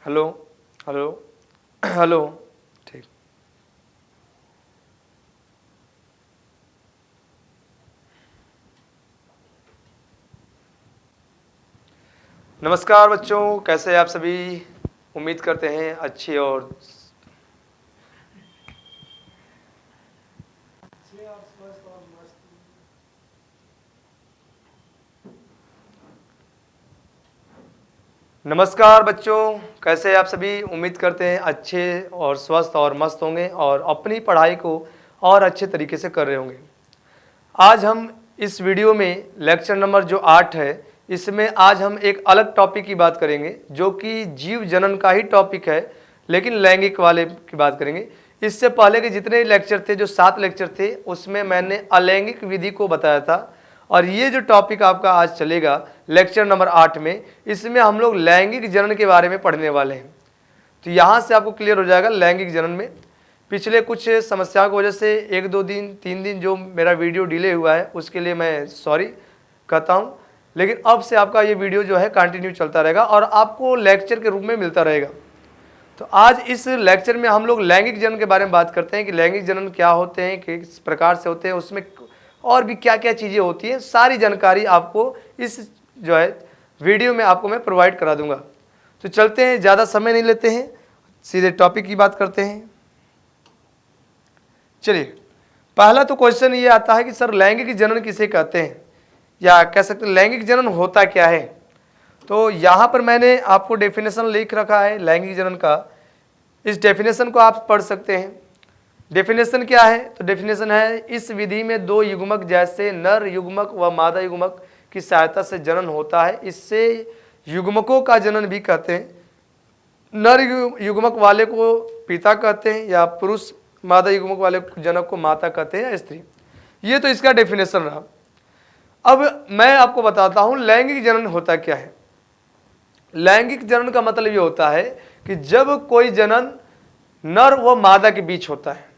Hello hello hello. ठीक। नमस्कार बच्चों, कैसे हैं आप सभी? उम्मीद करते हैं अच्छे और नमस्कार बच्चों, कैसे हैं आप सभी? उम्मीद करते हैं अच्छे और स्वस्थ और मस्त होंगे और अपनी पढ़ाई को और अच्छे तरीके से कर रहे होंगे। आज हम इस वीडियो में लेक्चर नंबर जो 8 है, इसमें आज हम एक अलग टॉपिक की बात करेंगे जो कि जीव जनन का ही टॉपिक है, लेकिन लैंगिक वाले की बात करेंगे। इससे पहले के जितने लेक्चर थे, जो 7 लेक्चर थे, उसमें मैंने अलैंगिक विधि को बताया था। और ये जो टॉपिक आपका आज चलेगा लेक्चर नंबर 8 में, इसमें हम लोग लैंगिक जनन के बारे में पढ़ने वाले हैं। तो यहाँ से आपको क्लियर हो जाएगा लैंगिक जनन में पिछले कुछ समस्याओं की वजह से 1-2 दिन 3 दिन जो मेरा वीडियो डिले हुआ है, उसके लिए मैं सॉरी कहता हूँ। लेकिन अब से आपका ये वीडियो जो है कंटिन्यू चलता रहेगा और आपको लेक्चर के रूप में मिलता रहेगा। तो आज इस लेक्चर में हम लोग लैंगिक जनन के बारे में बात करते हैं कि लैंगिक जनन क्या होते हैं, किस प्रकार से होते हैं, उसमें और भी क्या क्या चीज़ें होती हैं, सारी जानकारी आपको इस जो है वीडियो में आपको मैं प्रोवाइड करा दूंगा। तो चलते हैं, ज़्यादा समय नहीं लेते हैं, सीधे टॉपिक की बात करते हैं। चलिए, पहला तो क्वेश्चन ये आता है कि सर लैंगिक जनन किसे कहते हैं, या कह सकते हैं लैंगिक जनन होता क्या है। तो यहाँ पर मैंने आपको डेफिनेशन लिख रखा है लैंगिक जनन का। इस डेफिनेशन को आप पढ़ सकते हैं। डेफिनेशन क्या है? तो डेफिनेशन है, इस विधि में 2 युग्मक जैसे नर युग्मक व मादा युग्मक की सहायता से जनन होता है। इससे युग्मकों का जनन भी कहते हैं। नर युग्मक वाले को पिता कहते हैं, या पुरुष मादा युग्मक वाले जनक को माता कहते हैं या स्त्री। ये तो इसका डेफिनेशन रहा। अब मैं आपको बताता हूं लैंगिक जनन होता क्या है। लैंगिक जनन का मतलब ये होता है कि जब कोई जनन नर व मादा के बीच होता है।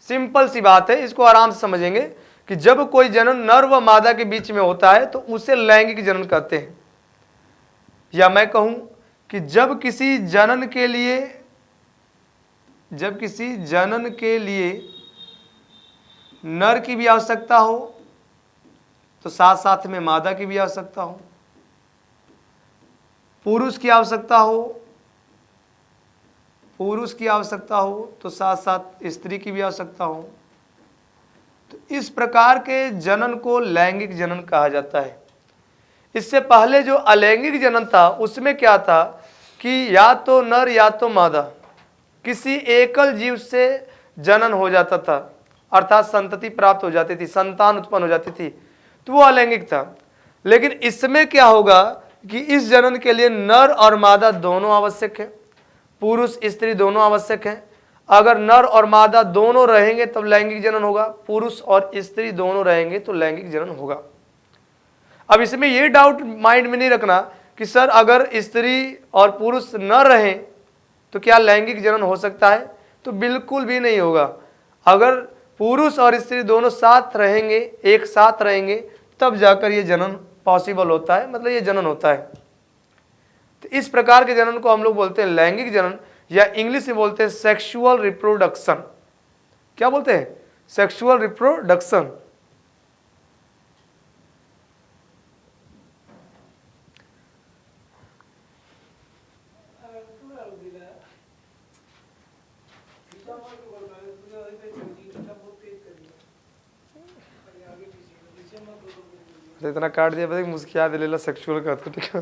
सिंपल सी बात है, इसको आराम से समझेंगे कि जब कोई जनन नर व मादा के बीच में होता है तो उसे लैंगिक जनन कहते हैं। या मैं कहूं कि जब किसी जनन के लिए नर की भी आवश्यकता हो तो साथ साथ में मादा की भी आवश्यकता हो, पुरुष की आवश्यकता हो तो साथ साथ स्त्री की भी आवश्यकता हो, तो इस प्रकार के जनन को लैंगिक जनन कहा जाता है। इससे पहले जो अलैंगिक जनन था उसमें क्या था कि या तो नर या तो मादा किसी एकल जीव से जनन हो जाता था, अर्थात संतति प्राप्त हो जाती थी, संतान उत्पन्न हो जाती थी, तो वो अलैंगिक था। लेकिन इसमें क्या होगा कि इस जनन के लिए नर और मादा दोनों आवश्यक है, पुरुष स्त्री दोनों आवश्यक है। अगर नर और मादा दोनों रहेंगे तब लैंगिक जनन होगा, पुरुष और स्त्री दोनों रहेंगे तो लैंगिक जनन होगा। अब इसमें यह डाउट माइंड में नहीं रखना कि सर अगर स्त्री और पुरुष न रहें तो क्या लैंगिक जनन हो सकता है, तो बिल्कुल भी नहीं होगा। अगर पुरुष और स्त्री दोनों साथ रहेंगे, एक साथ रहेंगे, तब जाकर ये जनन पॉसिबल होता है, मतलब ये जनन होता है। तो इस प्रकार के जनन को हम लोग बोलते हैं लैंगिक जनन, या इंग्लिश में बोलते हैं सेक्सुअल रिप्रोडक्शन। क्या बोलते हैं? Sexual reproduction. इतना काट दिया पता मुस्किया दिलेला सेक्सुअल का तो, ठीक है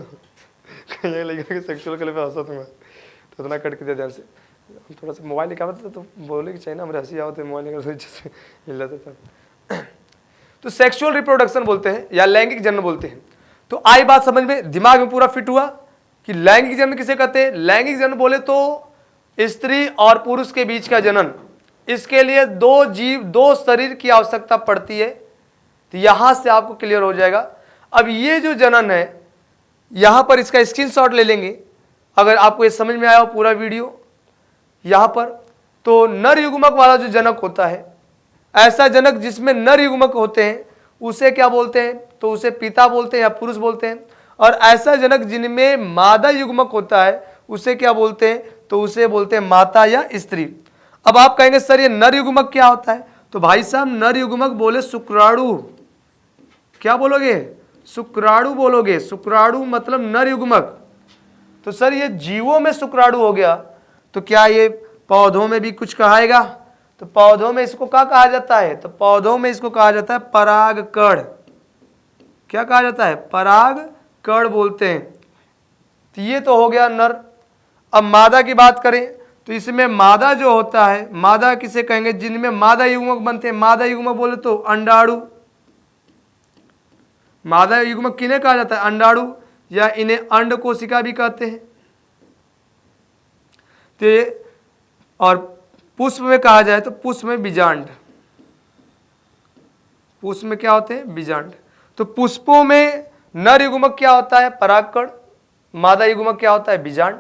कहीं लगे कि सेक्सुअल के लिए हंसा तुम्हें, तो इतना कट के दिया ध्यान से। थोड़ा सा मोबाइल निकाला था तो बोले कि चाहिए ना, हमारे हंसी आवत है मोबाइल निकाल जैसे हिल रहा था। तो सेक्सुअल रिप्रोडक्शन बोलते हैं या लैंगिक जनन बोलते हैं। तो आई बात समझ में, दिमाग में पूरा फिट हुआ कि लैंगिक जनन किसे कहते हैं। लैंगिक जनन बोले तो स्त्री और पुरुष के बीच का जनन, इसके लिए 2 जीव 2 शरीर की आवश्यकता पड़ती है। तो यहां से आपको क्लियर हो जाएगा। अब ये जो जनन है, यहां पर इसका स्क्रीनशॉट ले लेंगे अगर आपको ये समझ में आया हो पूरा वीडियो। यहां पर तो नर युग्मक वाला जो जनक होता है, ऐसा जनक जिसमें नर युग्मक होते हैं उसे क्या बोलते हैं, तो उसे पिता बोलते हैं या पुरुष बोलते हैं। और ऐसा जनक जिनमें मादा युग्मक होता है उसे क्या बोलते हैं? तो उसे बोलते हैं माता या स्त्री। अब आप कहेंगे सर ये नर युग्मक क्या होता है? तो भाई साहब नर युग्मक बोले शुक्राणु। क्या बोलोगे? शुक्राणु बोलोगे। शुक्राणु मतलब नर युग्मक। तो सर ये जीवों में शुक्राणु हो गया, तो क्या ये पौधों में भी कुछ कहाएगा? तो पौधों में इसको क्या कहा जाता है? तो पौधों में इसको कहा जाता है परागकण। क्या कहा जाता है? परागकण बोलते हैं। तो ये तो हो गया नर। अब मादा की बात करें तो इसमें मादा जो होता है, मादा किसे कहेंगे? जिनमें मादा युग्मक बनते हैं। मादा युग्मक बोले तो अंडाणु। मादा युग्मक किन्हें कहा जाता है? अंडाणु, या इन्हें अंड कोशिका भी कहते हैं। तो और पुष्प में कहा जाए तो पुष्प में बीजांड। पुष्प में क्या होते हैं? बीजांड। तो पुष्पों में नर युग्मक क्या होता है? परागकण। मादा युग्मक क्या होता है? बीजांड।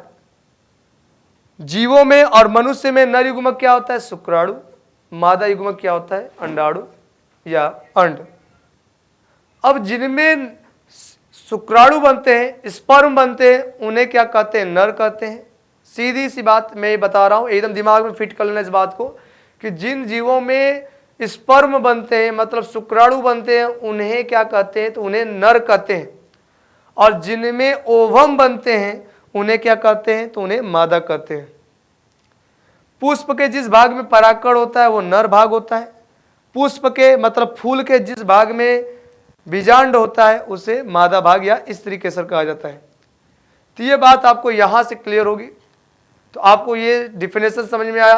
जीवों में और मनुष्य में नर युग्मक क्या होता है? शुक्राणु। मादा युग्मक क्या होता है? अंडाणु या अंड। अब जिनमें शुक्राणु बनते हैं, स्पर्म बनते हैं, उन्हें क्या कहते हैं? नर कहते हैं। सीधी सी बात मैं ये बता रहा हूं, एकदम दिमाग में फिट कर लेना इस बात को कि जिन जीवों में स्पर्म बनते हैं मतलब शुक्राणु बनते हैं, उन्हें क्या कहते हैं? तो उन्हें नर कहते हैं। और जिनमें ओवम बनते हैं उन्हें क्या कहते हैं? तो उन्हें मादा कहते हैं। पुष्प के जिस भाग में परागकण होता है वो नर भाग होता है। पुष्प के मतलब फूल के जिस भाग में बीजांड होता है उसे मादा भाग या स्त्री केसर कहा जाता है। तो ये बात आपको यहां से क्लियर होगी। तो आपको ये डिफिनेशन समझ में आया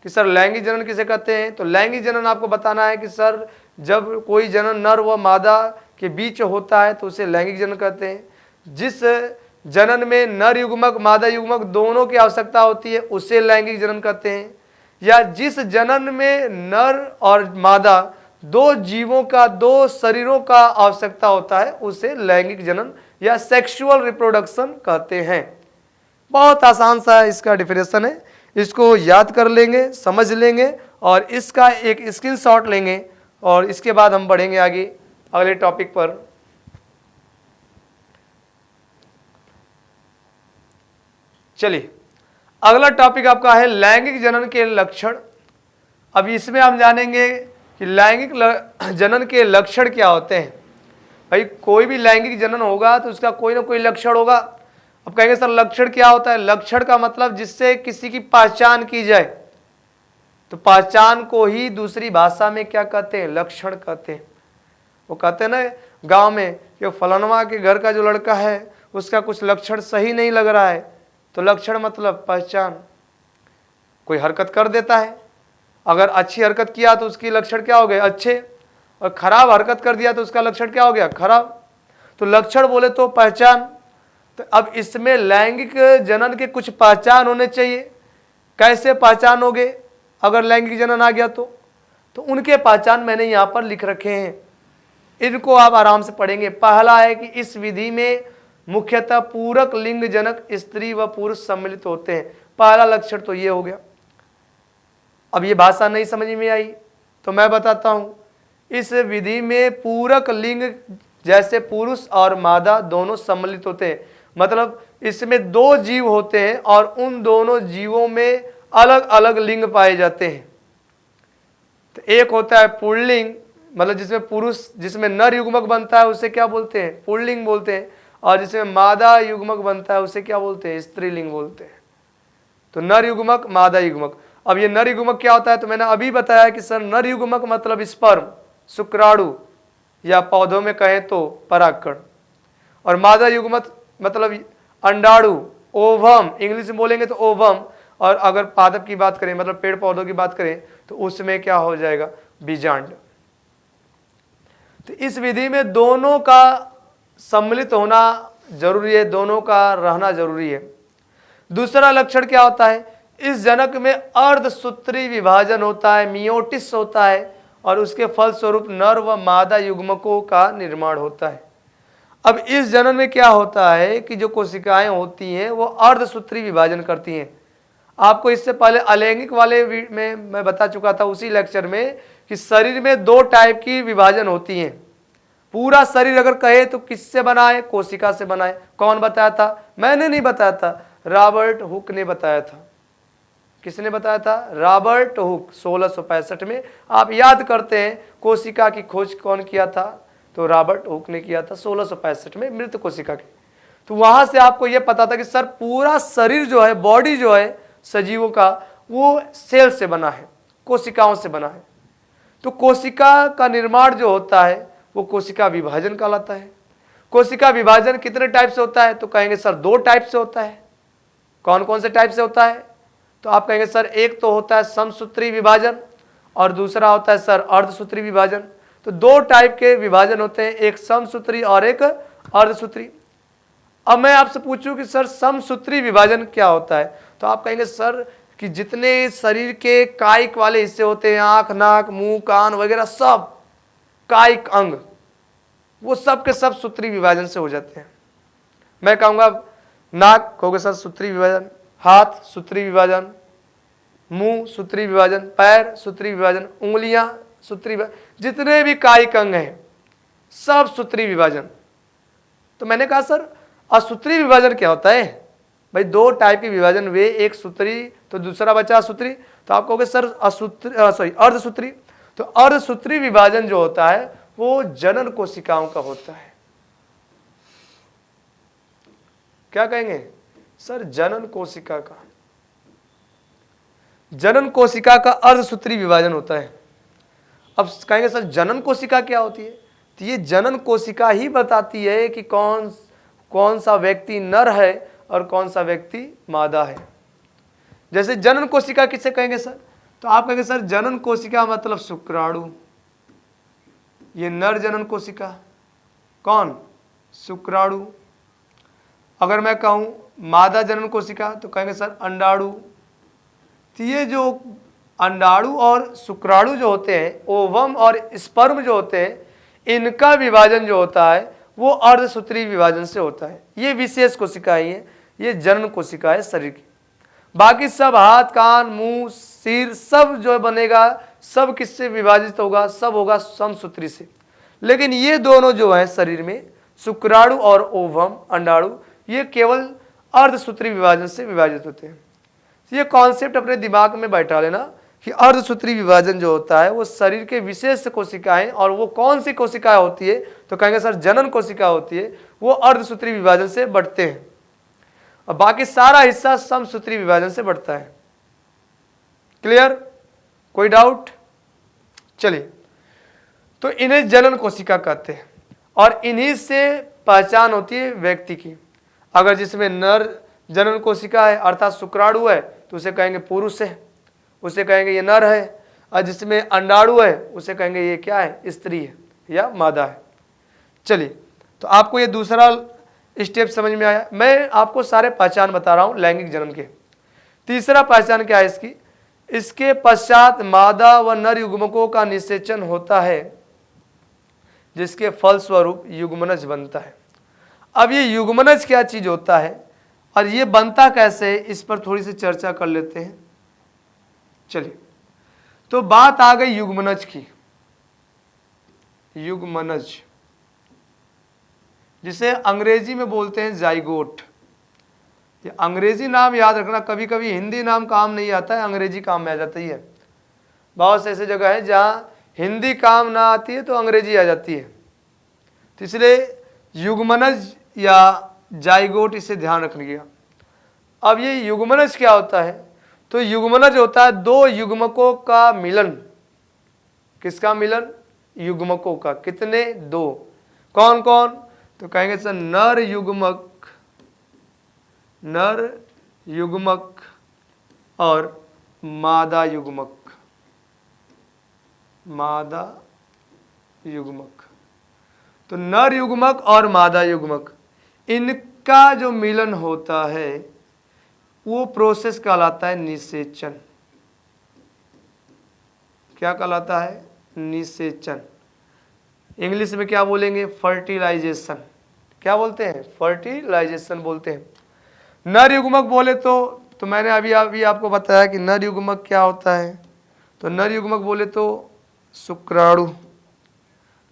कि सर लैंगिक जनन किसे कहते हैं? तो लैंगिक जनन आपको बताना है कि सर जब कोई जनन नर व मादा के बीच होता है तो उसे लैंगिक जनन कहते हैं। जिस जनन में नर युग्मक मादा युग्मक दोनों की आवश्यकता होती है उसे लैंगिक जनन कहते हैं। या जिस जनन में नर और मादा दो जीवों का, दो शरीरों का आवश्यकता होता है उसे लैंगिक जनन या सेक्सुअल रिप्रोडक्शन कहते हैं। बहुत आसान सा इसका डिफिनेशन है, इसको याद कर लेंगे, समझ लेंगे और इसका एक स्क्रीनशॉट लेंगे और इसके बाद हम बढ़ेंगे आगे अगले टॉपिक पर। चलिए अगला टॉपिक आपका है लैंगिक जनन के लक्षण। अब इसमें हम जानेंगे कि लैंगिक जनन के लक्षण क्या होते हैं। भाई कोई भी लैंगिक जनन होगा तो उसका कोई ना कोई लक्षण होगा। अब कहेंगे सर लक्षण क्या होता है? लक्षण का मतलब जिससे किसी की पहचान की जाए, तो पहचान को ही दूसरी भाषा में क्या कहते हैं? लक्षण कहते हैं। वो कहते हैं ना गांव में कि फलानवा के घर का जो लड़का है उसका कुछ लक्षण सही नहीं लग रहा है, तो लक्षण मतलब पहचान। कोई हरकत कर देता है, अगर अच्छी हरकत किया तो उसकी लक्षण क्या हो गए? अच्छे, और खराब हरकत कर दिया तो उसका लक्षण क्या हो गया? खराब। तो लक्षण बोले तो पहचान। तो अब इसमें लैंगिक जनन के कुछ पहचान होने चाहिए। कैसे पहचान होगे अगर लैंगिक जनन आ गया तो उनके पहचान मैंने यहाँ पर लिख रखे हैं, इनको आप आराम से पढ़ेंगे। पहला है कि इस विधि में मुख्यतः पूरक लिंग जनक स्त्री व पुरुष सम्मिलित होते हैं। पहला लक्षण तो ये हो गया। अब ये भाषा नहीं समझ में आई तो मैं बताता हूं। इस विधि में पूरक लिंग जैसे पुरुष और मादा दोनों सम्मिलित होते हैं, मतलब इसमें दो जीव होते हैं और उन दोनों जीवों में अलग अलग लिंग पाए जाते हैं। तो एक होता है पुल्लिंग, मतलब जिसमें पुरुष, जिसमें नर युग्मक बनता है उसे क्या बोलते हैं? पुल्लिंग बोलते हैं। और जिसमें मादा युग्मक बनता है उसे क्या बोलते हैं? स्त्रीलिंग बोलते हैं। तो नर युग्मक, मादा युग्मक। अब ये नर युग्मक क्या होता है? तो मैंने अभी बताया कि सर नर युग्मक मतलब स्पर्म, शुक्राणु, या पौधों में कहें तो परागकण। और मादा युग्मक मतलब अंडाणु, ओवम, इंग्लिश में बोलेंगे तो ओवम। और अगर पादप की बात करें मतलब पेड़ पौधों की बात करें तो उसमें क्या हो जाएगा? बीजांड। तो इस विधि में दोनों का सम्मिलित होना जरूरी है, दोनों का रहना जरूरी है। दूसरा लक्षण क्या होता है? इस जनक में अर्धसूत्री विभाजन होता है, मियोटिस होता है, और उसके फलस्वरूप नर व मादा युग्मकों का निर्माण होता है। अब इस जनन में क्या होता है कि जो कोशिकाएं होती हैं वो अर्धसूत्री विभाजन करती हैं। आपको इससे पहले अलैंगिक वाले में मैं बता चुका था उसी लेक्चर में कि शरीर में दो टाइप की विभाजन होती हैं। पूरा शरीर अगर कहे तो किससे बना है? कोशिका से बना है। कौन बताया था? मैंने नहीं बताया था, रॉबर्ट हुक ने बताया था। किसने बताया था? रॉबर्ट हुक 1665 में। आप याद करते हैं कोशिका की खोज कौन किया था? तो रॉबर्ट हुक ने किया था 1665 में, मृत कोशिका की। तो वहां से आपको यह पता था कि सर पूरा शरीर जो है, बॉडी जो है सजीवों का, वो सेल से बना है, कोशिकाओं से बना है। तो कोशिका का निर्माण जो होता है वो कोशिका विभाजन कहलाता है। कोशिका विभाजन कितने टाइप से होता है? तो कहेंगे सर 2 टाइप से होता है। कौन कौन से टाइप से होता है? तो आप कहेंगे सर एक तो होता है समसूत्री विभाजन और दूसरा होता है सर अर्धसूत्री विभाजन। तो 2 टाइप के विभाजन होते हैं, एक समसूत्री और एक अर्धसूत्री। अब मैं आपसे पूछूं कि सर समसूत्री विभाजन क्या होता है? तो आप कहेंगे सर कि जितने शरीर के कायिक वाले हिस्से होते हैं, आंख, नाक, मुंह, कान वगैरह, सब कायिक अंग, वो सब के सब सूत्री विभाजन से हो जाते हैं। मैं कहूंगा नाक, कहोगे सर सूत्री विभाजन, हाथ सूत्री विभाजन, मुंह सूत्री विभाजन, पैर सूत्री विभाजन, उंगलियां सूत्री विभाजन, जितने भी कायिक अंग हैं सब सूत्री विभाजन। तो मैंने कहा सर असूत्री विभाजन क्या होता है? भाई 2 टाइप के विभाजन हुए, एक सूत्री तो दूसरा बचा असूत्री। तो आप कहोगे सर अर्धसूत्री। तो अर्धसूत्री विभाजन जो होता है वो जनन कोशिकाओं का होता है। क्या कहेंगे सर? जनन कोशिका का, जनन कोशिका का अर्धसूत्री विभाजन होता है। अब कहेंगे सर जनन कोशिका क्या होती है? तो ये जनन कोशिका ही बताती है कि कौन सा व्यक्ति नर है और कौन सा व्यक्ति मादा है। जैसे जनन कोशिका किसे कहेंगे सर? तो आप कहेंगे सर जनन कोशिका मतलब शुक्राणु, ये नर जनन कोशिका। कौन? शुक्राणु। अगर मैं कहूं मादा जनन कोशिका तो कहेंगे सर अंडाणु। तो ये जो अंडाणु और शुक्राणु जो होते हैं, ओवम और स्पर्म जो होते हैं, इनका विभाजन जो होता है वो अर्धसूत्री विभाजन से होता है। ये विशेष कोशिकाएं हैं, ये जनन कोशिका है शरीर की। बाकी सब हाथ, कान, मुंह, सिर सब जो बनेगा सब किससे विभाजित होगा? सब होगा समसूत्री से। लेकिन ये दोनों जो है शरीर में, शुक्राणु और ओवम, अंडाणु, ये केवल अर्धसूत्री विभाजन से विभाजित होते हैं। ये कॉन्सेप्ट अपने दिमाग में बैठा लेना कि अर्धसूत्री विभाजन जो होता है वो शरीर के विशेष कोशिकाएं, और वो कौन सी कोशिकाएं होती है? तो कहेंगे सर जनन कोशिका होती है, वो अर्धसूत्री विभाजन से बढ़ते हैं और बाकी सारा हिस्सा समसूत्री विभाजन से बढ़ता है। क्लियर? कोई डाउट? चलिए, तो इन्हें जनन कोशिका कहते हैं और इन्हीं से पहचान होती है व्यक्ति की। अगर जिसमें नर जनन कोशिका है अर्थात शुक्राणु है तो उसे कहेंगे पुरुष है, उसे कहेंगे ये नर है। और जिसमें अंडाणु है उसे कहेंगे ये क्या है? स्त्री है या मादा है। चलिए, तो आपको ये दूसरा स्टेप समझ में आया। मैं आपको सारे पहचान बता रहा हूं लैंगिक जनन के। तीसरा पहचान क्या है इसकी? इसके पश्चात मादा व नर युग्मकों का निषेचन होता है, जिसके फलस्वरूप युग्मनज बनता है। अब ये युग्मनज क्या चीज होता है और ये बनता कैसे है, इस पर थोड़ी सी चर्चा कर लेते हैं। चलिए, तो बात आ गई युग्मनज की। युग्मनज जिसे अंग्रेजी में बोलते हैं जाइगोट। ये अंग्रेजी नाम याद रखना, कभी कभी हिंदी नाम काम नहीं आता है, अंग्रेजी काम में आ जाता ही है। बहुत से ऐसे जगह है जहां हिंदी काम ना आती है तो अंग्रेजी आ जाती है। तो इसलिए युग्मनज या जाइगोट, इसे ध्यान रखिएगा। अब ये युग्मनज क्या होता है? तो युग्मनज होता है 2 युग्मकों का मिलन। किसका मिलन? युग्मकों का। कितने? 2। कौन कौन? तो कहेंगे सर नर युग्मक और मादा युग्मक। मादा युग्मक। तो नर युग्मक और मादा युग्मक, इनका जो मिलन होता है वो प्रोसेस कहलाता है निषेचन। क्या कहलाता है? निषेचन। इंग्लिश में क्या बोलेंगे? फर्टिलाइजेशन। क्या बोलते हैं? फर्टिलाइजेशन बोलते हैं। नर युग्मक बोले तो मैंने अभी आपको बताया कि नर युग्मक क्या होता है। तो नर युग्मक बोले तो शुक्राणु।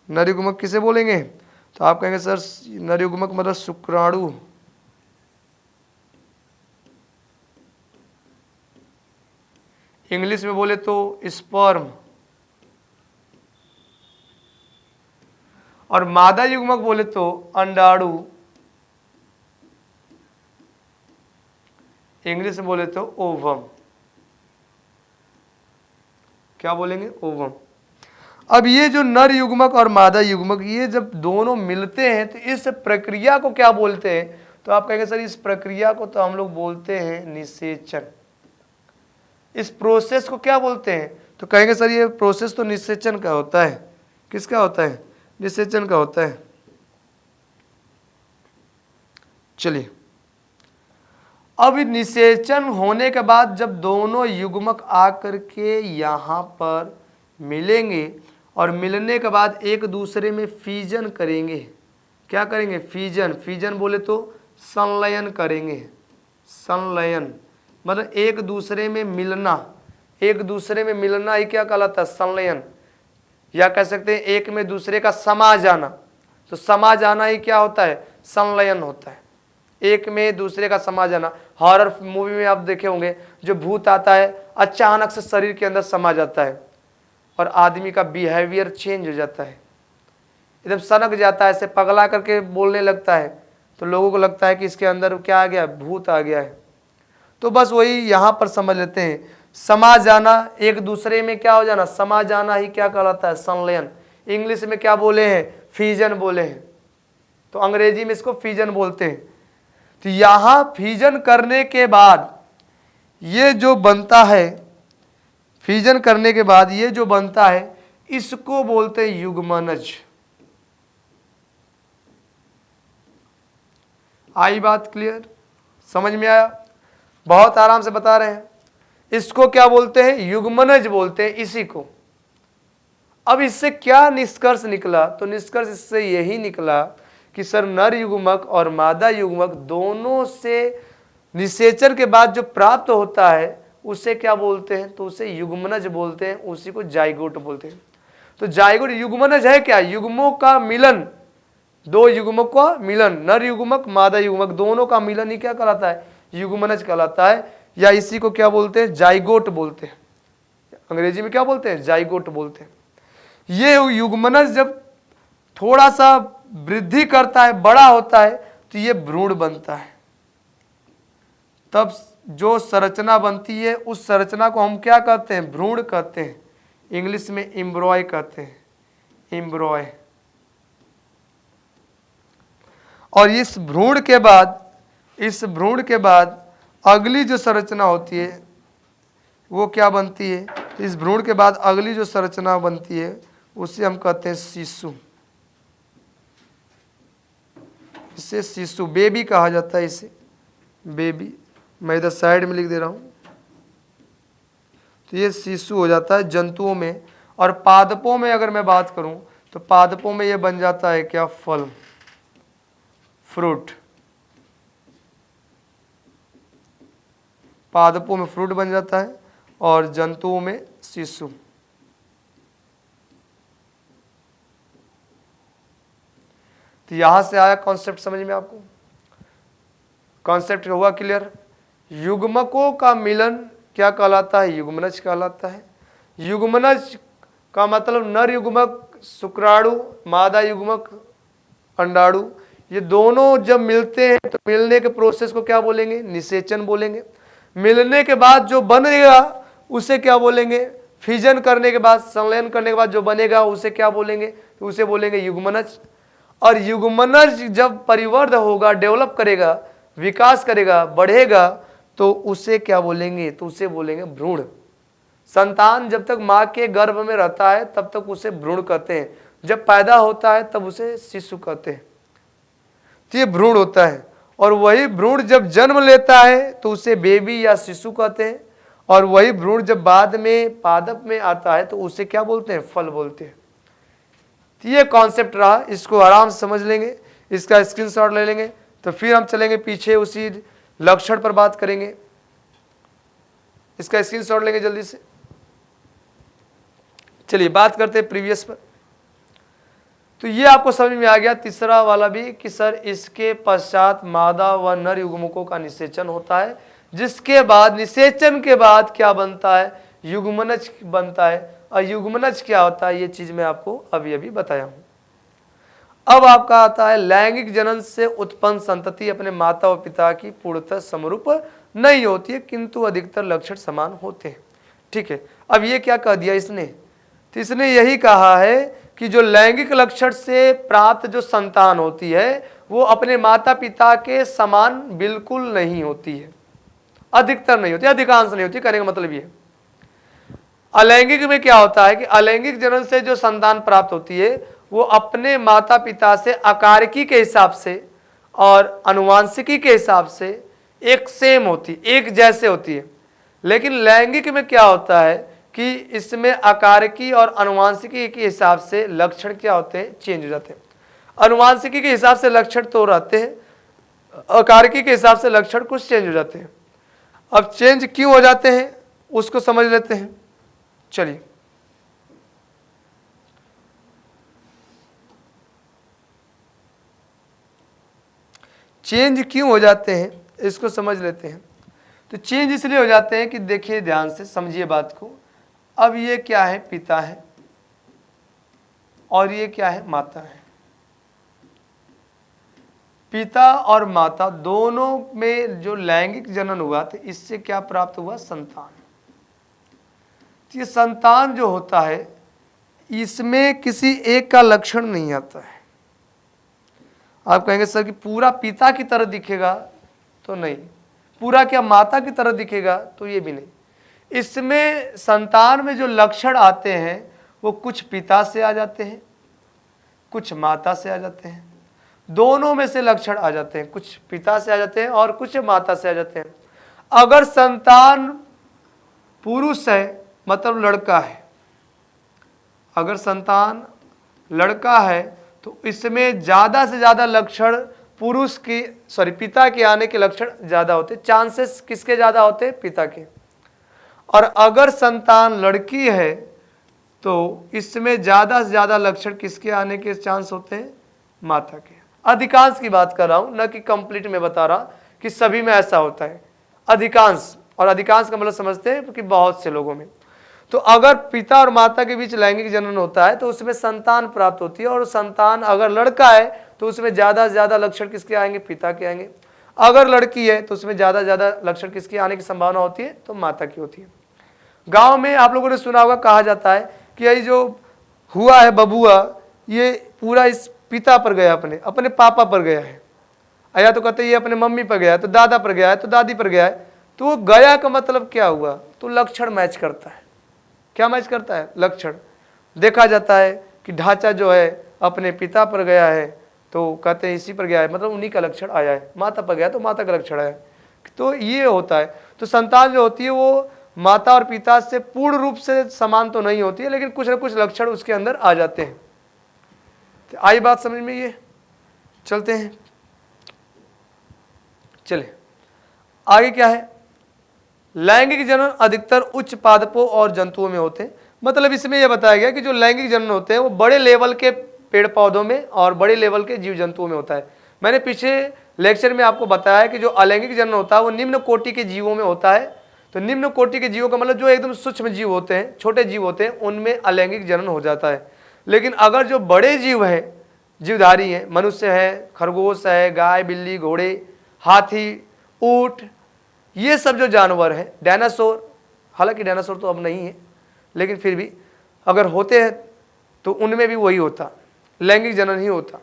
नर युग्मक किसे बोलेंगे? तो आप कहेंगे सर नर युग्मक मतलब शुक्राणु। इंग्लिश में बोले तो स्पर्म, और मादा युग्मक बोले तो अंडाणु, इंग्लिश में बोले तो ओवम। क्या बोलेंगे? ओवम। अब ये जो नर युग्मक और मादा युग्मक ये जब दोनों मिलते हैं तो इस प्रक्रिया को क्या बोलते हैं? तो आप कहेंगे सर इस प्रक्रिया को तो हम लोग बोलते हैं निषेचन। इस प्रोसेस को क्या बोलते हैं? तो कहेंगे सर ये प्रोसेस तो निषेचन का होता है। किसका होता है? निषेचन का होता है। चलिए, अब निषेचन होने के बाद जब दोनों युग्मक आकर के यहाँ पर मिलेंगे और मिलने के बाद एक दूसरे में फीजन करेंगे। क्या करेंगे? फीजन। फीजन बोले तो संलयन करेंगे। संलयन मतलब एक दूसरे में मिलना। एक दूसरे में मिलना ही क्या कहलाता है? संलयन। या कह सकते हैं एक में दूसरे का समा जाना। तो समा जाना ही क्या होता है? संलयन होता है। एक में दूसरे का समा जाना। हॉरर मूवी में आप देखे होंगे जो भूत आता है अचानक से शरीर के अंदर समा जाता है और आदमी का बिहेवियर चेंज हो जाता है, एकदम सनक जाता है, ऐसे पगला करके बोलने लगता है। तो लोगों को लगता है कि इसके अंदर क्या आ गया? भूत आ गया है। तो बस वही यहाँ पर समझ लेते हैं, समा जाना, एक दूसरे में क्या हो जाना? समा जाना ही क्या कहलाता है? संलयन। इंग्लिश में क्या बोले हैं? फीजन बोले हैं। तो अंग्रेजी में इसको फीजन बोलते हैं। तो यहाँ फीजन करने के बाद ये जो बनता है, फीजन करने के बाद ये जो बनता है इसको बोलते हैं युग्मनज। आई बात क्लियर? समझ में आया? बहुत आराम से बता रहे हैं। इसको क्या बोलते हैं? युग्मनज बोलते हैं इसी को। अब इससे क्या निष्कर्ष निकला? तो निष्कर्ष इससे यही निकला कि सर नर युग्मक और मादा युग्मक दोनों से निषेचन के बाद जो प्राप्त होता है उसे क्या बोलते हैं? तो उसे युग्मनज बोलते हैं, उसी को जाइगोट बोलते हैं। तो जाइगोट युग्मनज है क्या? युग्मों का मिलन, दो युग्मों का मिलन, नर युग्मक मादा युग्मक दोनों का मिलन ही क्या कहलाता है? युग्मनज कहलाता है। या इसी को क्या बोलते हैं? जाइगोट बोलते हैं। अंग्रेजी में क्या बोलते हैं? जाइगोट बोलते हैं। ये युग्मनज जब थोड़ा सा वृद्धि करता है, बड़ा होता है, तो ये भ्रूण बनता है। तब जो संरचना बनती है उस संरचना को हम क्या कहते हैं? भ्रूण कहते हैं। इंग्लिश में एम्ब्रॉय कहते हैं, एम्ब्रॉय। और इस भ्रूण के बाद अगली जो संरचना होती है वो क्या बनती है? तो इस भ्रूण के बाद अगली जो संरचना बनती है उसे हम कहते हैं शिशु। इसे शिशु, बेबी कहा जाता है इसे, बेबी। मैं इधर साइड में लिख दे रहा हूं। तो ये शिशु हो जाता है जंतुओं में। और पादपों में अगर मैं बात करूं तो पादपों में ये बन जाता है क्या? फल, फ्रूट। पादपों में फ्रूट बन जाता है और जंतुओं में शिशु। तो यहां से आया कॉन्सेप्ट समझ में आपको? कॉन्सेप्ट हुआ क्लियर? युग्मकों का मिलन क्या कहलाता है? युग्मनज कहलाता है। युग्मनज का मतलब नर युग्मक शुक्राणु, मादा युग्मक अंडाणु, ये दोनों जब मिलते हैं तो मिलने के प्रोसेस को क्या बोलेंगे? निषेचन बोलेंगे। मिलने के बाद जो बनेगा उसे क्या बोलेंगे? फिजन करने के बाद, संलयन करने के बाद जो बनेगा उसे क्या बोलेंगे? तो उसे बोलेंगे युग्मनज। और युग्मनज जब परिवर्ध होगा, डेवलप करेगा, विकास करेगा, बढ़ेगा, तो उसे क्या बोलेंगे? तो उसे बोलेंगे भ्रूण। संतान जब तक माँ के गर्भ में रहता है तब तक उसे भ्रूण कहते हैं, जब पैदा होता है तब उसे शिशु कहते हैं। तो ये भ्रूण होता है। और वही भ्रूण जब जन्म लेता है तो उसे बेबी या शिशु कहते हैं। और वही भ्रूण जब बाद में पादप में आता है तो उसे क्या बोलते हैं? फल बोलते हैं। तो ये कॉन्सेप्ट रहा, इसको आराम से समझ लेंगे, इसका स्क्रीनशॉट ले लेंगे। तो फिर हम चलेंगे पीछे, उसी लक्षण पर बात करेंगे। इसका स्क्रीनशॉट लेंगे जल्दी से। चलिए बात करते हैं प्रीवियस पर। तो ये आपको समझ में आ गया तीसरा वाला भी कि सर इसके पश्चात मादा व नर युग्मकों का निषेचन होता है, जिसके बाद निषेचन के बाद क्या बनता है? युग्मनज बनता है। और युग्मनज क्या होता है ये चीज मैं आपको अभी अभी बताया हूं। अब आपका आता है लैंगिक जनन से उत्पन्न संतति अपने माता और पिता की पूर्णतः समरूप नहीं होती है, किंतु अधिकतर लक्षण समान होते हैं। ठीक है, अब ये क्या कह दिया इसने, तो इसने यही कहा है कि जो लैंगिक लक्षण से प्राप्त जो संतान होती है वो अपने माता पिता के समान बिल्कुल नहीं होती है, अधिकतर नहीं होती, अधिकांश नहीं होती। कहने का मतलब ये, अलैंगिक में क्या होता है कि अलैंगिक जनन से जो संतान प्राप्त होती है वो अपने माता पिता से आकारिकी के हिसाब से और अनुवांशिकी के हिसाब से एक सेम होती, एक जैसे होती है। लेकिन लैंगिक में क्या होता है कि इसमें आकारिकी और अनुवांशिकी के हिसाब से लक्षण क्या होते हैं, चेंज हो जाते हैं। अनुवांशिकी के हिसाब से लक्षण तो रहते हैं, आकारिकी के हिसाब से लक्षण कुछ चेंज हो जाते हैं। अब चेंज क्यों हो जाते हैं उसको समझ लेते हैं। चलिए, चेंज क्यों हो जाते हैं इसको समझ लेते हैं। तो चेंज इसलिए हो जाते हैं कि देखिए ध्यान से समझिए बात को। अब ये क्या है, पिता है और ये क्या है, माता है। पिता और माता दोनों में जो लैंगिक जनन हुआ तो इससे क्या प्राप्त हुआ, संतान। ये संतान जो होता है इसमें किसी एक का लक्षण नहीं आता है। आप कहेंगे सर कि पूरा पिता की तरह दिखेगा, तो नहीं। पूरा क्या माता की तरह दिखेगा, तो ये भी नहीं। इसमें संतान में जो लक्षण आते हैं वो कुछ पिता से आ जाते हैं, कुछ माता से आ जाते हैं, दोनों में से लक्षण आ जाते हैं। कुछ पिता से आ जाते हैं और कुछ माता से आ जाते हैं। अगर संतान पुरुष है मतलब लड़का है, अगर संतान लड़का है तो इसमें ज़्यादा से ज़्यादा लक्षण पुरुष की पिता के आने के लक्षण ज़्यादा होते, चांसेस किसके ज़्यादा होते, पिता के। और अगर संतान लड़की है तो इसमें ज़्यादा से ज़्यादा लक्षण किसके आने के चांस होते हैं, माता के। अधिकांश की बात कर रहा हूँ, न कि कंप्लीट में बता रहा कि सभी में ऐसा होता है, अधिकांश। और अधिकांश का मतलब समझते हैं कि बहुत से लोगों में। तो अगर पिता और माता के बीच लैंगिक जनन होता है तो उसमें संतान प्राप्त होती है, और संतान अगर लड़का है तो उसमें ज़्यादा से ज़्यादा लक्षण किसके आएंगे, पिता के आएंगे। अगर लड़की है तो उसमें ज़्यादा से ज़्यादा लक्षण किसके आने की संभावना होती है, तो माता की होती है। गांव में आप लोगों ने सुना होगा, कहा जाता है कि ये जो हुआ है बबुआ, ये पूरा इस पिता पर गया, अपने पापा पर गया है, या तो कहते ये अपने मम्मी पर गया है, तो दादा पर गया है, तो दादी पर गया है। तो वो गया का मतलब क्या हुआ, तो लक्षण मैच करता है। क्या मैच करता है, लक्षण। देखा जाता है कि ढांचा जो है अपने पिता पर गया है तो कहते हैं इसी पर गया है, मतलब उन्हीं का लक्षण आया है। माता पर गया तो माता का लक्षण आया है। तो ये होता है। तो संतान जो होती है वो माता और पिता से पूर्ण रूप से समान तो नहीं होती है, लेकिन कुछ न कुछ लक्षण उसके अंदर आ जाते हैं। तो आई बात समझ में, ये चलते हैं। चले आगे क्या है, लैंगिक जनन अधिकतर उच्च पादपों और जंतुओं में होते हैं। मतलब इसमें यह बताया गया कि जो लैंगिक जनन होते हैं वो बड़े लेवल के पेड़ पौधों में और बड़े लेवल के जीव जंतुओं में होता है। मैंने पिछले लेक्चर में आपको बताया कि जो अलैंगिक जनन होता है वो निम्न कोटि के जीवों में होता है। तो निम्न कोटि के जीवों का मतलब जो एकदम सूक्ष्म जीव होते हैं, छोटे जीव होते हैं, उनमें अलैंगिक जनन हो जाता है। लेकिन अगर जो बड़े जीव हैं, जीवधारी हैं, मनुष्य है, खरगोश है, गाय, बिल्ली, घोड़े, हाथी, ऊँट, ये सब जो जानवर हैं, डायनासोर, हालांकि डायनासोर तो अब नहीं है, लेकिन फिर भी अगर होते हैं तो उनमें भी वही होता, लैंगिक जनन ही होता।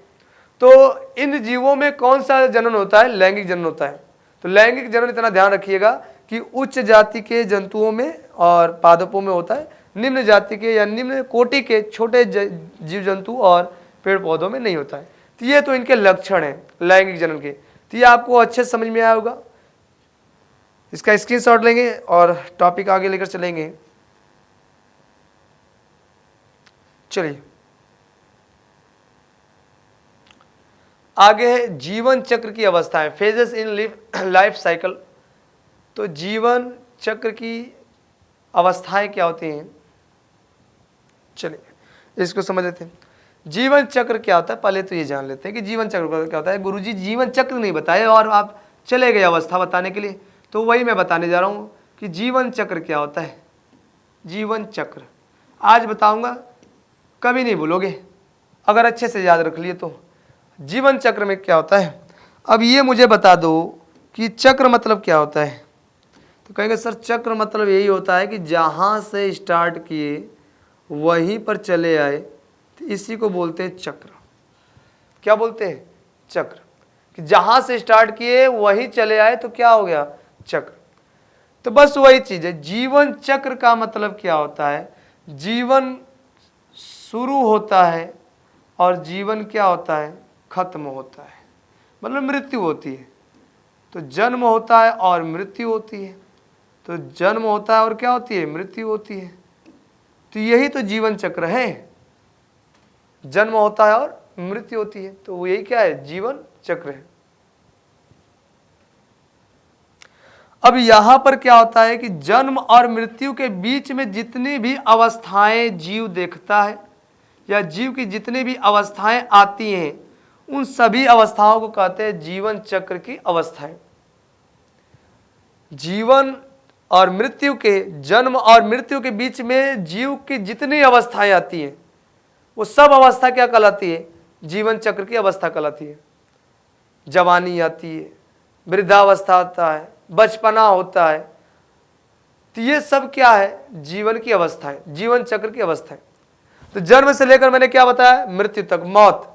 तो इन जीवों में कौन सा जनन होता है, लैंगिक जनन होता है। तो लैंगिक जनन इतना ध्यान रखिएगा कि उच्च जाति के जंतुओं में और पादपों में होता है, निम्न जाति के या निम्न कोटि के छोटे जीव जंतु और पेड़ पौधों में नहीं होता है। तो ये तो इनके लक्षण हैं लैंगिक जनन के। तो ये आपको अच्छे से समझ में आया होगा। इसका स्क्रीनशॉट लेंगे और टॉपिक आगे लेकर चलेंगे। चलिए आगे है जीवन चक्र की अवस्थाएं, फेजेस इन लाइफ साइकिल। तो जीवन चक्र की अवस्थाएं क्या होती हैं, चलिए इसको समझ लेते हैं। जीवन चक्र क्या होता है, पहले तो ये जान लेते हैं कि जीवन चक्र क्या होता है। गुरुजी जीवन चक्र नहीं बताए और आप चले गए अवस्था बताने के लिए, तो वही मैं बताने जा रहा हूँ कि जीवन चक्र क्या होता है। जीवन चक्र। आज बताऊंगा, कभी नहीं भूलोगे अगर अच्छे से याद रख लिए तो। जीवन चक्र में क्या होता है, अब ये मुझे बता दो कि चक्र मतलब क्या होता है। तो कहेंगे सर चक्र मतलब यही होता है कि जहाँ से स्टार्ट किए वहीं पर चले आए, तो इसी को बोलते हैं चक्र। क्या बोलते हैं, चक्र। कि जहाँ से स्टार्ट किए वहीं चले आए तो क्या हो गया, चक्र। तो बस वही चीज है, जीवन चक्र का मतलब क्या होता है, जीवन शुरू होता है और जीवन क्या होता है, खत्म होता है, मतलब मृत्यु होती है। तो जन्म होता है और मृत्यु होती है, तो जन्म होता है और क्या होती है, मृत्यु होती है। तो यही तो जीवन चक्र है, जन्म होता है और मृत्यु होती है, तो यही क्या है, जीवन चक्र है। अब यहां पर क्या होता है कि जन्म और मृत्यु के बीच में जितनी भी अवस्थाएं जीव देखता है या जीव की जितनी भी अवस्थाएं आती हैं, उन सभी अवस्थाओं को कहते हैं जीवन चक्र की अवस्थाएं। जीवन और मृत्यु के, जन्म और मृत्यु के बीच में जीव की जितनी अवस्थाएं आती हैं, वो सब अवस्था क्या कहलाती है, जीवन चक्र की अवस्था कहलाती है। जवानी आती है, वृद्धावस्था आता है, बचपना होता है, तो ये सब क्या है, जीवन की अवस्था है, जीवन चक्र की अवस्था है। तो जन्म से लेकर मैंने क्या बताया, मृत्यु तक, मौत।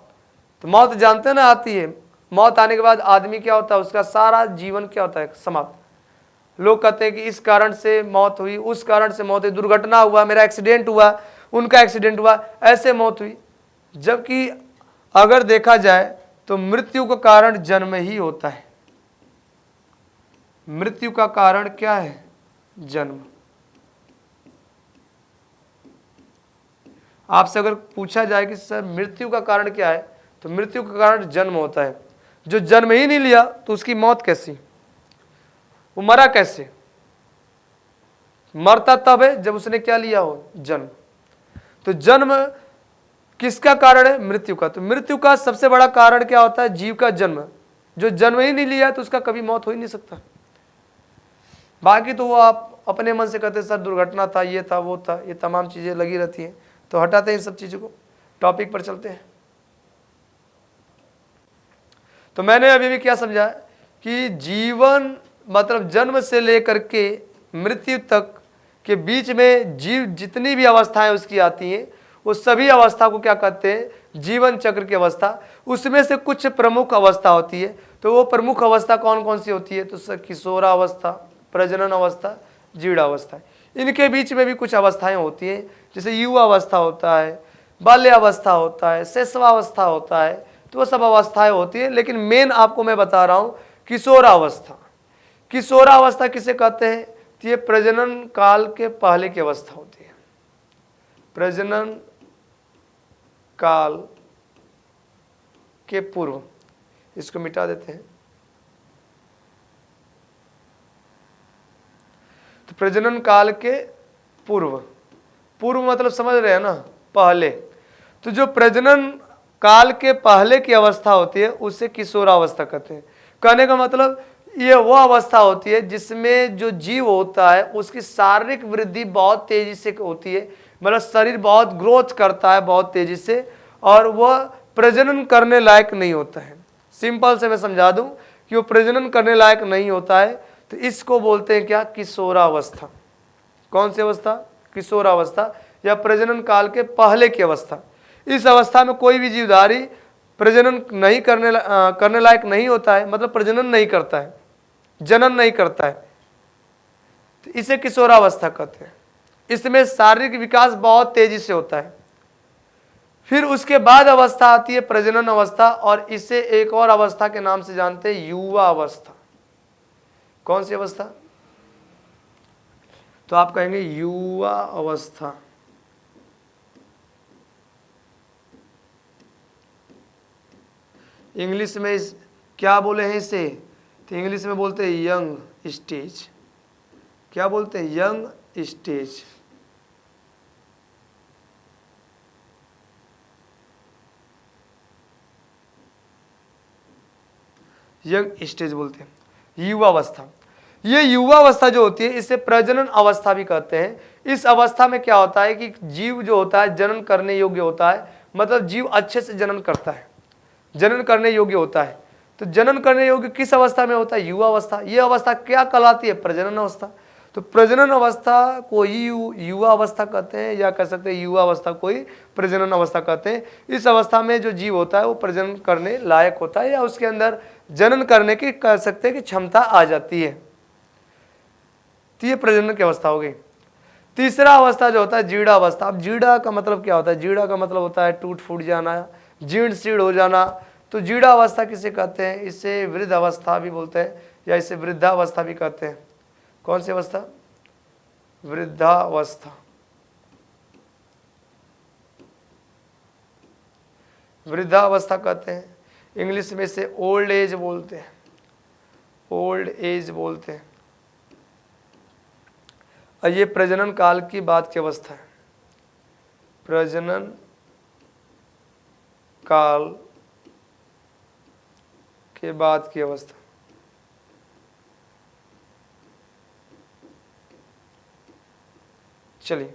तो मौत जानते हैं ना, आती है। मौत आने के बाद आदमी क्या होता है, उसका सारा जीवन क्या होता है, समाप्त। लोग कहते हैं कि इस कारण से मौत हुई, उस कारण से मौत हुई, दुर्घटना हुआ, मेरा एक्सीडेंट हुआ, उनका एक्सीडेंट हुआ, ऐसे मौत हुई। जबकि अगर देखा जाए तो मृत्यु का कारण जन्म ही होता है। मृत्यु का कारण क्या है, जन्म। आपसे अगर पूछा जाए कि सर मृत्यु का कारण क्या है, तो मृत्यु का कारण जन्म होता है। जो जन्म ही नहीं लिया तो उसकी मौत कैसी, वो मरा कैसे, मरता तब है जब उसने क्या लिया हो, जन्म। तो जन्म किसका कारण है, मृत्यु का। तो मृत्यु का सबसे बड़ा कारण क्या होता है, जीव का जन्म। जो जन्म ही नहीं लिया तो उसका कभी मौत हो ही नहीं सकता। बाकी तो वो आप अपने मन से कहते सर दुर्घटना था, ये था, वो था, ये तमाम चीजें लगी रहती हैं। तो हटाते हैं इन सब चीजों को, टॉपिक पर चलते हैं। तो मैंने अभी भी क्या समझा कि जीवन मतलब जन्म से लेकर के मृत्यु तक के बीच में जीव जितनी भी अवस्थाएं उसकी आती हैं, वो सभी अवस्था को क्या कहते हैं, जीवन चक्र की अवस्था। उसमें से कुछ प्रमुख अवस्था होती है। तो वो प्रमुख अवस्था कौन कौन सी होती है, तो किशोरावस्था, प्रजनन अवस्था, जीर्णावस्था। इनके बीच में भी कुछ अवस्थाएं होती हैं, जैसे युवा अवस्था होता है, बाल्यावस्था होता है, शैशवावस्था होता है। तो वो सब अवस्थाएं होती है, लेकिन मेन आपको मैं बता रहा हूं किशोरावस्था। किशोरावस्था किसे कहते हैं, तो ये प्रजनन काल के पहले की अवस्था होती है। प्रजनन काल के पूर्व, इसको मिटा देते हैं। तो प्रजनन काल के पूर्व, पूर्व मतलब समझ रहे हैं ना, पहले। तो जो प्रजनन काल के पहले की अवस्था होती है उसे किशोरावस्था कहते हैं। कहने का मतलब ये वो अवस्था होती है जिसमें जो जीव होता है उसकी शारीरिक वृद्धि बहुत तेजी से होती है, मतलब शरीर बहुत ग्रोथ करता है बहुत तेजी से, और वह प्रजनन करने लायक नहीं होता है। सिंपल से मैं समझा दूं कि वो प्रजनन करने लायक नहीं होता है, तो इसको बोलते हैं क्या, किशोरावस्था। कौन सी अवस्था, किशोरावस्था, या प्रजनन काल के पहले की अवस्था। इस अवस्था में कोई भी जीवधारी प्रजनन नहीं करने लायक नहीं होता है, मतलब प्रजनन नहीं करता है, जनन नहीं करता है, तो इसे किशोरावस्था कहते हैं। इसमें शारीरिक विकास बहुत तेजी से होता है। फिर उसके बाद अवस्था आती है प्रजनन अवस्था, और इसे एक और अवस्था के नाम से जानते हैं, युवा अवस्था। कौन सी अवस्था, तो आप कहेंगे युवा अवस्था। इंग्लिश में क्या बोले हैं इसे, तो इंग्लिश में बोलते हैं यंग स्टेज। क्या बोलते हैं, यंग स्टेज। यंग स्टेज बोलते हैं, युवा अवस्था। ये युवा अवस्था जो होती है इसे प्रजनन अवस्था भी कहते हैं। इस अवस्था में क्या होता है कि जीव जो होता है जनन करने योग्य होता है, मतलब जीव अच्छे से जनन करता है, जनन करने योग्य होता है। तो जनन करने योग्य किस अवस्था में होता है? युवा अवस्था। ये अवस्था क्या कहलाती है? प्रजनन अवस्था। तो प्रजनन अवस्था को ही युवा अवस्था कहते हैं, या कह सकते हैं युवा अवस्था को ही प्रजनन अवस्था कहते हैं। इस अवस्था में जो जीव होता है वो प्रजनन करने लायक होता है, या उसके अंदर जनन करने की कह सकते हैं कि क्षमता आ जाती है। तो ये प्रजनन की अवस्था हो गई। तीसरा अवस्था जो होता है जीड़ा अवस्था। अब जीड़ा का मतलब क्या होता है? जीड़ा का मतलब होता है टूट फूट जाना, जीर्ण शीर्ण हो जाना। तो जीड़ा अवस्था किसे कहते हैं? इसे वृद्ध अवस्था भी बोलते हैं, या इसे वृद्धावस्था भी कहते हैं। कौन सी अवस्था? वृद्धावस्था। वृद्धावस्था कहते हैं, इंग्लिश में इसे ओल्ड एज बोलते हैं, ओल्ड एज बोलते हैं। और ये प्रजनन काल की बाद की अवस्था है, प्रजनन काल के बाद की अवस्था। चलिए,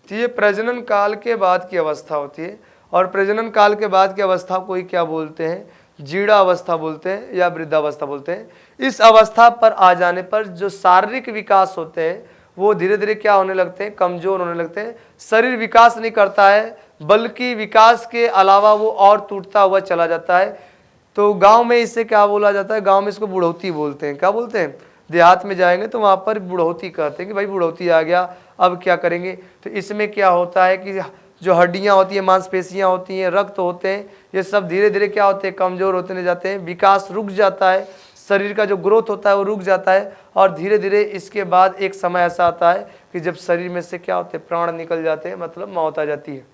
तो ये प्रजनन काल के बाद की अवस्था होती है, और प्रजनन काल के बाद की अवस्था को ही क्या बोलते हैं? जीड़ा अवस्था बोलते हैं, या वृद्धावस्था बोलते हैं। इस अवस्था पर आ जाने पर जो शारीरिक विकास होते हैं वो धीरे धीरे क्या होने लगते हैं? कमजोर होने लगते हैं। शरीर विकास नहीं करता है, बल्कि विकास के अलावा वो और टूटता हुआ चला जाता है। तो गांव में इसे क्या बोला जाता है? गांव में इसको बुढ़ौती बोलते हैं। क्या बोलते हैं? देहात में जाएंगे तो वहाँ पर बुढ़ौती कहते हैं कि भाई बुढ़ौती आ गया, अब क्या करेंगे। तो इसमें क्या होता है कि जो हड्डियाँ होती हैं, मांसपेशियाँ होती हैं, रक्त होते हैं, ये सब धीरे धीरे क्या होते हैं? कमज़ोर होते जाते हैं, विकास रुक जाता है, शरीर का जो ग्रोथ होता है वो रुक जाता है। और धीरे धीरे इसके बाद एक समय ऐसा आता है कि जब शरीर में से क्या होते हैं? प्राण निकल जाते हैं, मतलब मौत आ जाती है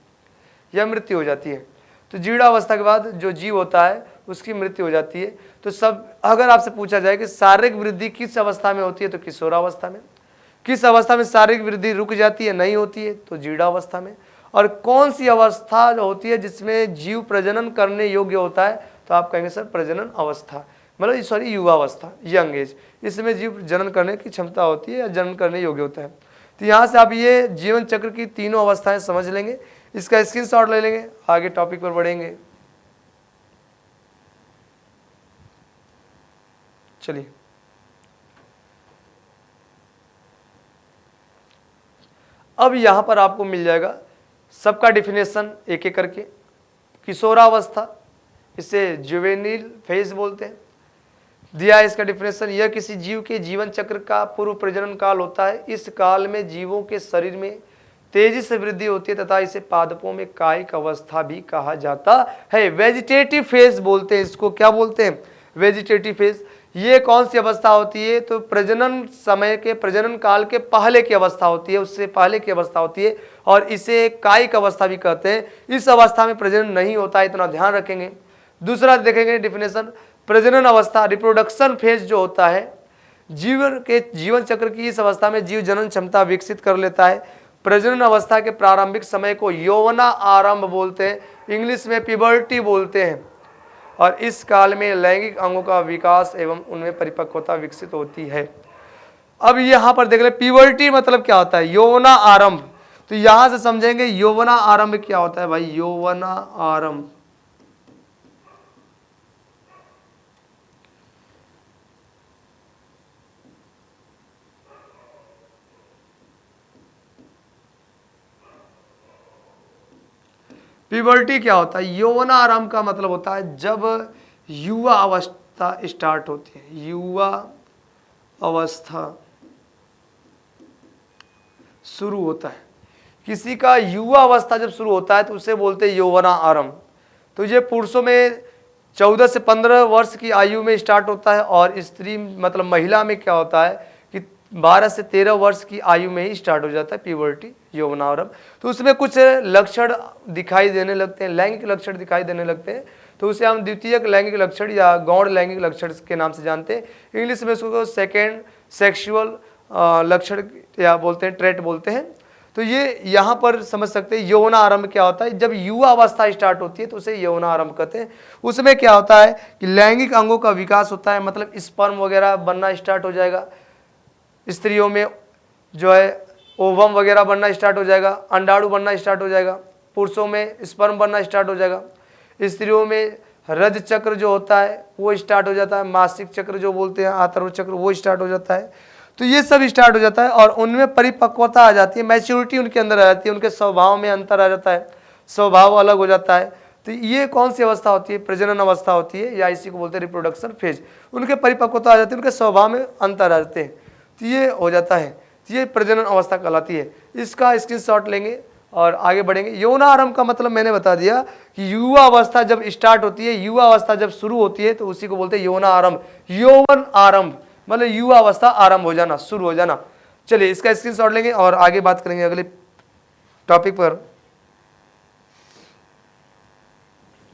या मृत्यु हो जाती है। तो जीर्णावस्था के बाद जो जीव होता है उसकी मृत्यु हो जाती है। तो सब अगर आपसे पूछा जाए कि शारीरिक वृद्धि किस अवस्था में होती है, तो किशोरावस्था में। किस अवस्था में शारीरिक वृद्धि रुक जाती है, नहीं होती है, तो जीर्णावस्था में। और कौन सी अवस्था जो होती है जिसमें जीव प्रजनन करने योग्य होता है, तो आप कहेंगे सर प्रजनन अवस्था, मतलब सॉरी युवावस्था, यंग एज। इसमें जीव जनन करने की क्षमता होती है या जनन करने योग्य होता है। तो यहाँ से आप ये जीवन चक्र की तीनों अवस्थाएं समझ लेंगे, इसका स्क्रीनशॉट ले लेंगे, आगे टॉपिक पर बढ़ेंगे। चलिए, अब यहाँ पर आपको मिल जाएगा सबका डिफिनेशन एक एक करके। किशोरावस्था, इसे जुवेनिल फेज बोलते हैं। दिया है इसका डिफिनेशन, यह किसी जीव के जीवन चक्र का पूर्व प्रजनन काल होता है। इस काल में जीवों के शरीर में तेजी से वृद्धि होती है तथा इसे पादपों में कायिक अवस्था भी कहा जाता है। वेजिटेटिव फेज बोलते हैं इसको। क्या बोलते हैं? Vegetative phase. ये कौन सी अवस्था होती है? तो प्रजनन समय के, प्रजनन काल के पहले की अवस्था होती है, उससे पहले की अवस्था होती है, और इसे कायिक अवस्था भी कहते हैं। इस अवस्था में प्रजनन नहीं होता है, इतना ध्यान रखेंगे। दूसरा देखेंगे डिफिनेशन, प्रजनन अवस्था, रिप्रोडक्शन फेज जो होता है, जीवन चक्र की इस अवस्था में जीव जनन क्षमता विकसित कर लेता है। प्रजनन अवस्था के प्रारंभिक समय को यौवना आरंभ बोलते हैं, इंग्लिश में प्यूबर्टी बोलते हैं। और इस काल में लैंगिक अंगों का विकास एवं उनमें परिपक्वता विकसित होती है। अब यहाँ पर देख ले, प्यूबर्टी मतलब क्या होता है? यौवना आरंभ। तो यहां से समझेंगे यौवना आरंभ क्या होता है भाई। यौवना आरंभ, प्यूबर्टी क्या होता है? यौवना आरंभ का मतलब होता है जब युवा अवस्था स्टार्ट होती है, युवा अवस्था शुरू होता है। किसी का युवा अवस्था जब शुरू होता है तो उसे बोलते हैं यौवना आरंभ। तो ये पुरुषों में 14 से 15 वर्ष की आयु में स्टार्ट होता है, और स्त्री मतलब महिला में क्या होता है कि 12 से 13 वर्ष की आयु में ही स्टार्ट हो जाता है प्यूबर्टी, यौवनारंभ। तो उसमें कुछ लक्षण दिखाई देने लगते हैं, लैंगिक लक्षण दिखाई देने लगते हैं। तो उसे हम द्वितीयक लैंगिक लक्षण या गौण लैंगिक लक्षण के नाम से जानते हैं। इंग्लिश में उसको सेकेंड सेक्सुअल लक्षण या बोलते हैं, ट्रेट बोलते हैं। तो ये यहाँ पर समझ सकते हैं यौवना आरंभ क्या होता है। जब युवा अवस्था स्टार्ट होती है तो उसे यौवना आरंभ कहते हैं। उसमें क्या होता है कि लैंगिक अंगों का विकास होता है, मतलब स्पर्म वगैरह बनना स्टार्ट हो जाएगा। स्त्रियों में जो है ओवम वगैरह बनना स्टार्ट हो जाएगा, अंडाणु बनना स्टार्ट हो जाएगा, पुरुषों में स्पर्म बनना स्टार्ट हो जाएगा, स्त्रियों में रज चक्र जो होता है वो स्टार्ट हो जाता है, मासिक चक्र जो बोलते हैं आतर्व चक्र वो स्टार्ट हो जाता है। तो ये सब स्टार्ट हो जाता है और उनमें परिपक्वता आ जाती है, मैच्योरिटी उनके अंदर आ जाती है, उनके स्वभाव में अंतर आ जाता है, स्वभाव अलग हो जाता है। तो ये कौन सी अवस्था होती है? प्रजनन अवस्था होती है, या इसी को बोलते हैं रिप्रोडक्शन फेज। उनके परिपक्वता आ जाती है, उनके स्वभाव में अंतर आ जाते हैं, तो ये हो जाता है, तो ये प्रजनन अवस्था कहलाती है। इसका स्क्रीनशॉट लेंगे और आगे बढ़ेंगे। यौनारंभ का मतलब मैंने बता दिया कि युवा अवस्था जब स्टार्ट होती है, युवा अवस्था जब शुरू होती है तो उसी को बोलते हैं यौनारंभ, यौवन आरंभ, मतलब युवा अवस्था आरंभ हो जाना, शुरू हो जाना। चलिए इसका स्क्रीनशॉट लेंगे और आगे बात करेंगे अगले टॉपिक पर।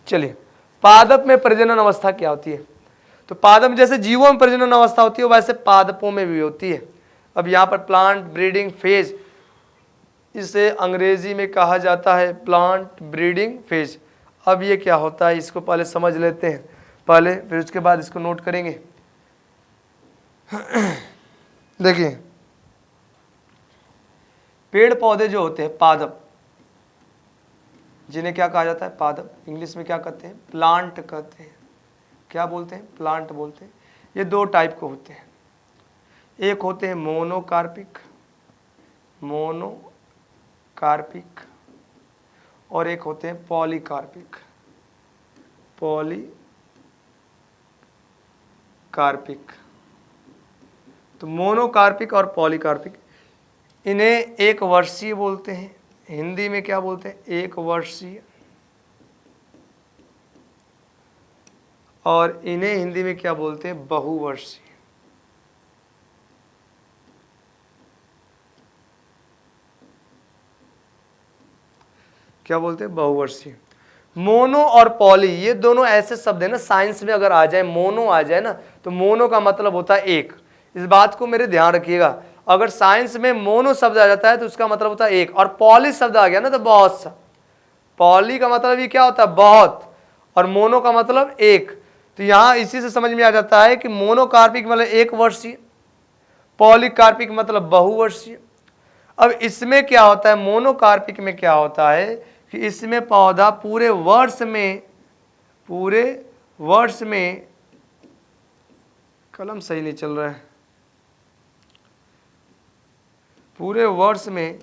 चलिए, पादप में प्रजनन अवस्था क्या होती है? तो पादप जैसे जीवों में प्रजनन अवस्था होती है वैसे पादपों में भी होती है। अब यहाँ पर प्लांट ब्रीडिंग फेज, इसे अंग्रेजी में कहा जाता है प्लांट ब्रीडिंग फेज। अब ये क्या होता है इसको पहले समझ लेते हैं पहले, फिर उसके बाद इसको नोट करेंगे। देखिए, पेड़ पौधे जो होते हैं पादप, जिन्हें क्या कहा जाता है? पादप। इंग्लिश में क्या कहते हैं? प्लांट कहते हैं। क्या बोलते हैं? प्लांट बोलते हैं। ये दो टाइप के होते हैं, एक होते हैं मोनोकार्पिक, मोनोकार्पिक, और एक होते हैं पॉलीकार्पिक, पॉलीकार्पिक। तो मोनोकार्पिक और पॉलीकार्पिक, इन्हें एक वर्षीय बोलते हैं, हिंदी में क्या बोलते हैं? एक वर्षीय। और इन्हें हिंदी में क्या बोलते हैं? बहुवर्षीय। क्या बोलते हैं? बहुवर्षीय। मोनो और पॉली, ये दोनों ऐसे शब्द है ना, साइंस में अगर आ जाए, मोनो आ जाए ना, तो मोनो का मतलब होता है एक। इस बात को मेरे ध्यान रखिएगा, अगर साइंस में मोनो शब्द आ जाता है तो उसका मतलब होता है एक, और पॉली शब्द आ गया ना तो बहुत सा। पॉली का मतलब ये क्या होता है? बहुत, और मोनो का मतलब एक। तो यहाँ इसी से समझ में आ जाता है कि मोनोकार्पिक मतलब एक वर्षीय, पॉलीकार्पिक मतलब बहुवर्षीय। अब इसमें क्या होता है? मोनोकार्पिक में क्या होता है कि इसमें पौधा पूरे वर्ष में कलम सही नहीं चल रहा है, पूरे वर्ष में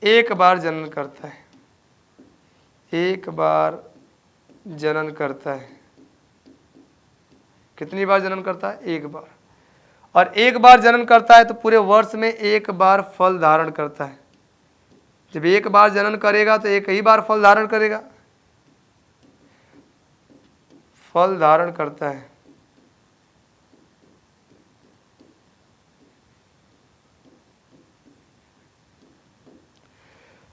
एक बार जनन करता है, एक बार जनन करता है। कितनी बार जनन करता है? एक बार। और एक बार जनन करता है तो पूरे वर्ष में एक बार फल धारण करता है। जब एक बार जनन करेगा तो एक ही बार फल धारण करेगा, फल धारण करता है।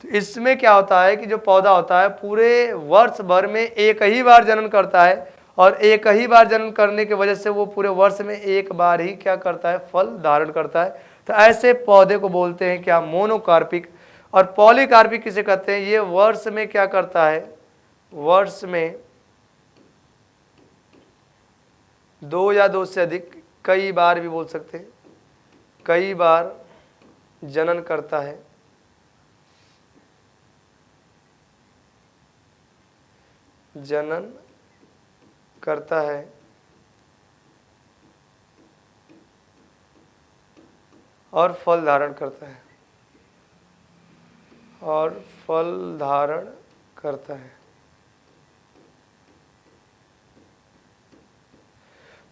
तो इसमें क्या होता है कि जो पौधा होता है पूरे वर्ष भर में एक ही बार जनन करता है, और एक ही बार जनन करने की वजह से वो पूरे वर्ष में एक बार ही क्या करता है? फल धारण करता है। तो ऐसे पौधे को बोलते हैं क्या? मोनोकार्पिक। और पॉलीकार्पिक किसे कहते हैं? ये वर्ष में क्या करता है? वर्ष में दो या दो से अधिक, कई बार भी बोल सकते हैं, कई बार जनन करता है। जनन करता है और फल धारण करता है, और फल धारण करता है।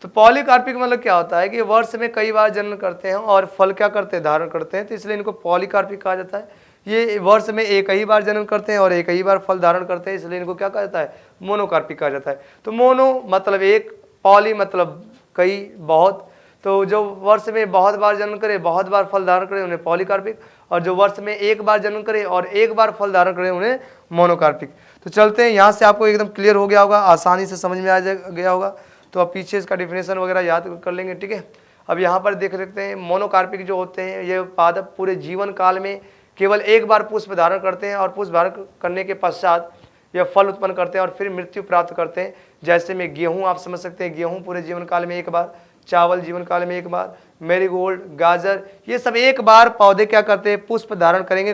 तो पॉलीकार्पिक मतलब क्या होता है कि वर्ष में कई बार जनन करते हैं और फल क्या करते हैं? धारण करते हैं। तो इसलिए इनको पॉलीकार्पिक कहा जाता है। ये वर्ष में एक ही बार जनन करते हैं और एक ही बार फल धारण करते हैं, इसलिए इनको क्या कहा जाता है? मोनोकार्पिक कहा जाता है। तो मोनो मतलब एक, पॉली मतलब कई, बहुत। तो जो वर्ष में बहुत बार जनन करे, बहुत बार फल धारण करे, उन्हें पॉलीकार्पिक, और जो वर्ष में एक बार जनन करे और एक बार फल धारण करे, उन्हें मोनोकार्पिक। तो चलते हैं, यहाँ से आपको एकदम क्लियर हो गया होगा, आसानी से समझ में आ गया होगा। तो अब पीछे इसका डिफिनेशन वगैरह याद कर लेंगे, ठीक है। अब यहाँ पर देख सकते हैं मोनोकार्पिक जो होते हैं ये पादप पूरे जीवन काल में केवल एक बार पुष्प धारण करते हैं, और पुष्प धारण करने के पश्चात यह फल उत्पन्न करते हैं और फिर मृत्यु प्राप्त करते हैं। जैसे में गेहूं आप समझ सकते हैं, गेहूं पूरे जीवन काल में एक बार चावल जीवन काल में एक बार, मैरीगोल्ड, गाजर, ये सब एक बार पौधे क्या करते हैं, पुष्प धारण करेंगे,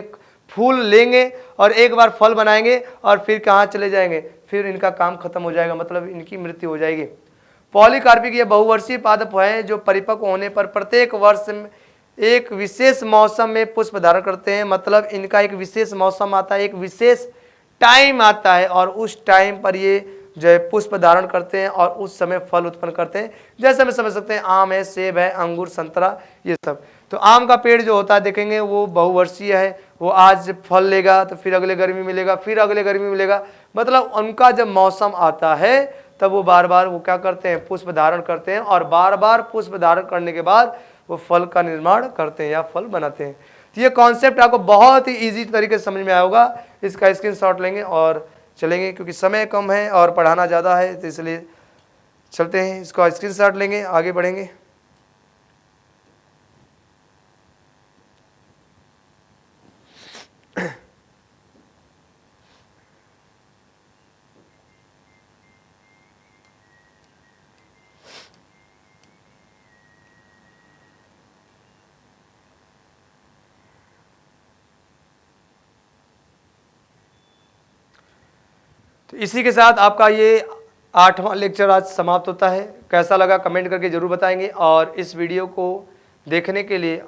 फूल लेंगे और एक बार फल बनाएंगे और फिर कहाँ चले जाएंगे, फिर इनका काम खत्म हो जाएगा, मतलब इनकी मृत्यु हो जाएगी। पॉलीकार्पिक ये बहुवर्षीय पादप हैं जो परिपक्व होने पर प्रत्येक वर्ष में एक विशेष मौसम में पुष्प धारण करते हैं, मतलब इनका एक विशेष मौसम आता है, एक विशेष टाइम आता है और उस टाइम पर ये जो है पुष्प धारण करते हैं और उस समय फल उत्पन्न करते हैं। जैसे हम समझ सकते हैं आम है, सेब है, अंगूर, संतरा, ये सब। तो आम का पेड़ जो होता है देखेंगे वो बहुवर्षीय है, वो आज फल लेगा तो फिर अगले गर्मी मिलेगा, फिर अगले गर्मी मिलेगा, मतलब उनका जब मौसम आता है तब वो बार बार वो क्या करते हैं, पुष्प धारण करते हैं और बार बार पुष्प धारण करने के बाद वो फल का निर्माण करते हैं या फल बनाते हैं। तो ये कॉन्सेप्ट आपको बहुत ही इजी तरीके से समझ में आया होगा। इसका स्क्रीनशॉट लेंगे और चलेंगे, क्योंकि समय कम है और पढ़ाना ज़्यादा है, तो इसलिए चलते हैं, इसको स्क्रीनशॉट लेंगे, आगे बढ़ेंगे। तो इसी के साथ आपका ये 8वां लेक्चर आज समाप्त होता है। कैसा लगा कमेंट करके ज़रूर बताएंगे और इस वीडियो को देखने के लिए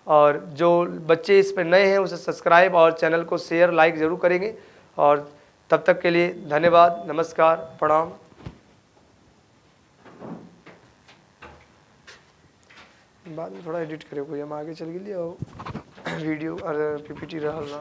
और जो बच्चे इस पर नए हैं उसे सब्सक्राइब और चैनल को शेयर लाइक ज़रूर करेंगे। और तब तक के लिए धन्यवाद, नमस्कार, प्रणाम। बाद में थोड़ा एडिट करें, कोई हम आगे चल गए वीडियो और पीपीटी रहा।